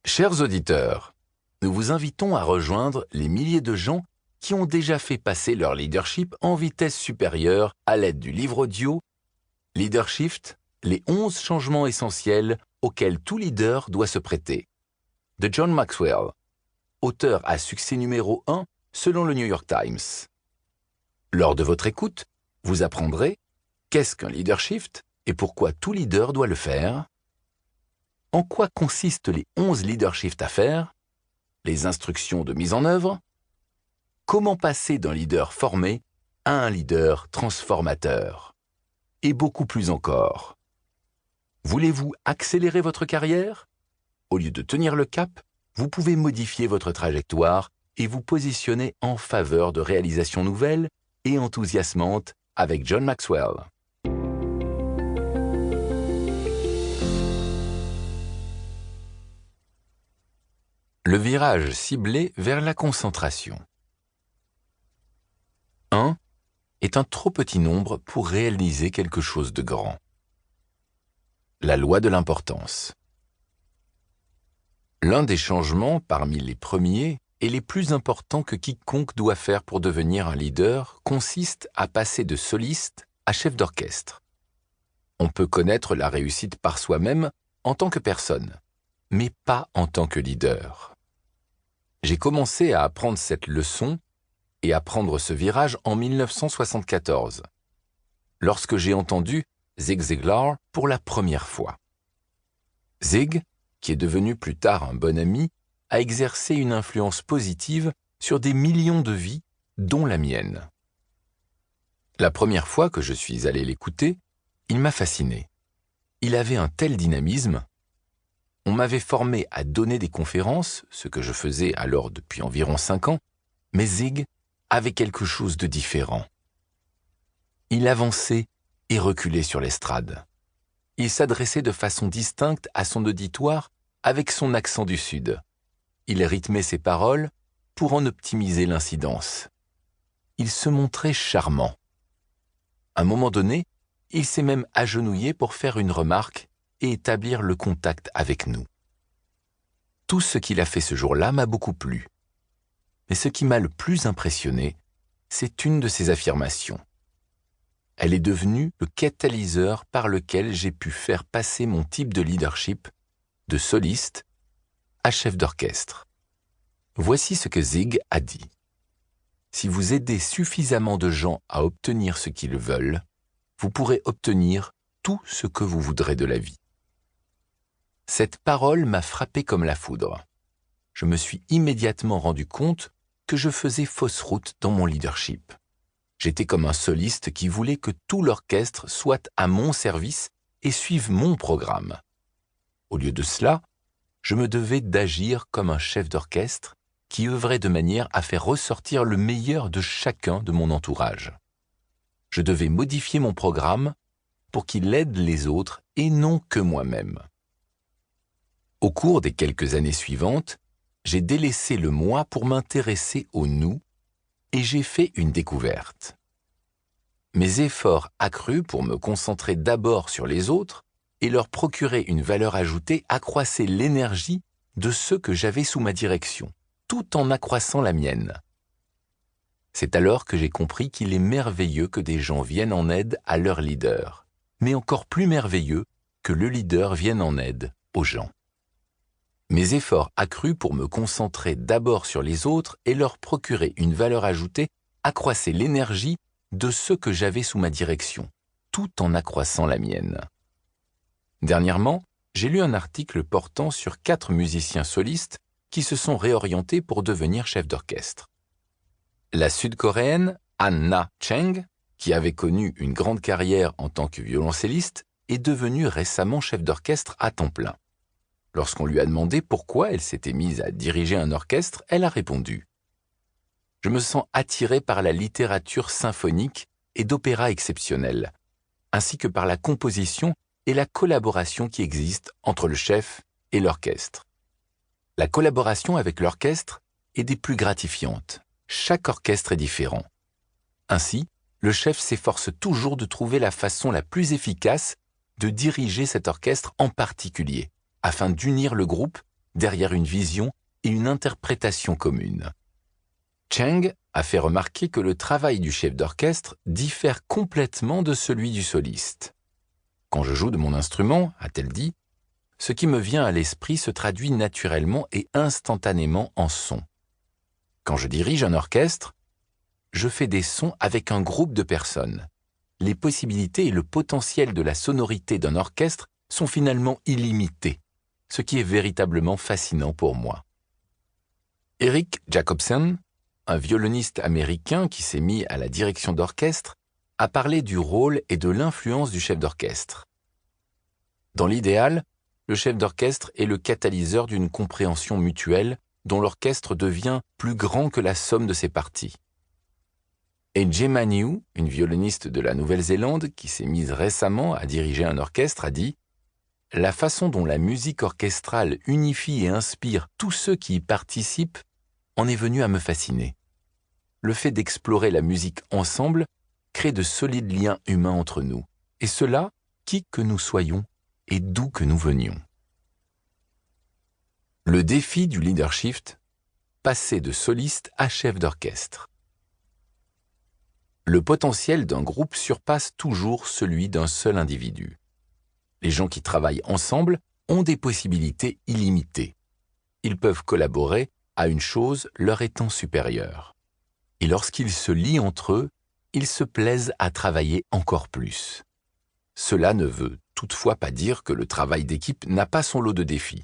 Chers auditeurs, nous vous invitons à rejoindre les milliers de gens qui ont déjà fait passer leur leadership en vitesse supérieure à l'aide du livre audio Leadership, les 11 changements essentiels auxquels tout leader doit se prêter, de John Maxwell, auteur à succès numéro 1 selon le New York Times. Lors de votre écoute, vous apprendrez qu'est-ce qu'un leadership et pourquoi tout leader doit le faire, en quoi consistent les 11 leaderships à faire, les instructions de mise en œuvre, comment passer d'un leader formé à un leader transformateur, et beaucoup plus encore. Voulez-vous accélérer votre carrière? Au lieu de tenir le cap, vous pouvez modifier votre trajectoire et vous positionner en faveur de réalisations nouvelles et enthousiasmantes avec John Maxwell. Le virage ciblé vers la concentration. 1 est un trop petit nombre pour réaliser quelque chose de grand. La loi de l'importance. L'un des changements parmi les premiers et les plus importants que quiconque doit faire pour devenir un leader consiste à passer de soliste à chef d'orchestre. On peut connaître la réussite par soi-même en tant que personne, mais pas en tant que leader. J'ai commencé à apprendre cette leçon et à prendre ce virage en 1974, lorsque j'ai entendu Zig Ziglar pour la première fois. Zig, qui est devenu plus tard un bon ami, a exercé une influence positive sur des millions de vies, dont la mienne. La première fois que je suis allé l'écouter, il m'a fasciné. Il avait un tel dynamisme. On m'avait formé à donner des conférences, ce que je faisais alors depuis environ 5 ans, mais Zig avait quelque chose de différent. Il avançait et reculait sur l'estrade. Il s'adressait de façon distincte à son auditoire avec son accent du Sud. Il rythmait ses paroles pour en optimiser l'incidence. Il se montrait charmant. À un moment donné, il s'est même agenouillé pour faire une remarque et établir le contact avec nous. Tout ce qu'il a fait ce jour-là m'a beaucoup plu. Mais ce qui m'a le plus impressionné, c'est une de ses affirmations. Elle est devenue le catalyseur par lequel j'ai pu faire passer mon type de leadership de soliste à chef d'orchestre. Voici ce que Zig a dit. Si vous aidez suffisamment de gens à obtenir ce qu'ils veulent, vous pourrez obtenir tout ce que vous voudrez de la vie. Cette parole m'a frappé comme la foudre. Je me suis immédiatement rendu compte que je faisais fausse route dans mon leadership. J'étais comme un soliste qui voulait que tout l'orchestre soit à mon service et suive mon programme. Au lieu de cela, je me devais d'agir comme un chef d'orchestre qui œuvrait de manière à faire ressortir le meilleur de chacun de mon entourage. Je devais modifier mon programme pour qu'il aide les autres et non que moi-même. Au cours des quelques années suivantes, j'ai délaissé le moi pour m'intéresser au nous et j'ai fait une découverte. Mes efforts accrus pour me concentrer d'abord sur les autres et leur procurer une valeur ajoutée accroissaient l'énergie de ceux que j'avais sous ma direction, tout en accroissant la mienne. C'est alors que j'ai compris qu'il est merveilleux que des gens viennent en aide à leur leader, mais encore plus merveilleux que le leader vienne en aide aux gens. Mes efforts accrus pour me concentrer d'abord sur les autres et leur procurer une valeur ajoutée accroissaient l'énergie de ceux que j'avais sous ma direction, tout en accroissant la mienne. Dernièrement, j'ai lu un article portant sur 4 musiciens solistes qui se sont réorientés pour devenir chefs d'orchestre. La sud-coréenne Han Na-cheng, qui avait connu une grande carrière en tant que violoncelliste, est devenue récemment chef d'orchestre à temps plein. Lorsqu'on lui a demandé pourquoi elle s'était mise à diriger un orchestre, elle a répondu « Je me sens attirée par la littérature symphonique et d'opéra exceptionnelle, ainsi que par la composition et la collaboration qui existe entre le chef et l'orchestre. La collaboration avec l'orchestre est des plus gratifiantes. Chaque orchestre est différent. Ainsi, le chef s'efforce toujours de trouver la façon la plus efficace de diriger cet orchestre en particulier, afin d'unir le groupe derrière une vision et une interprétation commune. Cheng a fait remarquer que le travail du chef d'orchestre diffère complètement de celui du soliste. Quand je joue de mon instrument, a-t-elle dit, ce qui me vient à l'esprit se traduit naturellement et instantanément en son. Quand je dirige un orchestre, je fais des sons avec un groupe de personnes. Les possibilités et le potentiel de la sonorité d'un orchestre sont finalement illimités, ce qui est véritablement fascinant pour moi. Eric Jacobson, un violoniste américain qui s'est mis à la direction d'orchestre, a parlé du rôle et de l'influence du chef d'orchestre. Dans l'idéal, le chef d'orchestre est le catalyseur d'une compréhension mutuelle dont l'orchestre devient plus grand que la somme de ses parties. Et Gemma New, une violoniste de la Nouvelle-Zélande qui s'est mise récemment à diriger un orchestre, a dit « La façon dont la musique orchestrale unifie et inspire tous ceux qui y participent en est venue à me fasciner. Le fait d'explorer la musique ensemble crée de solides liens humains entre nous, et cela, qui que nous soyons et d'où que nous venions. » Le défi du leadership, passer de soliste à chef d'orchestre. Le potentiel d'un groupe surpasse toujours celui d'un seul individu. Les gens qui travaillent ensemble ont des possibilités illimitées. Ils peuvent collaborer à une chose leur étant supérieure. Et lorsqu'ils se lient entre eux, ils se plaisent à travailler encore plus. Cela ne veut toutefois pas dire que le travail d'équipe n'a pas son lot de défis.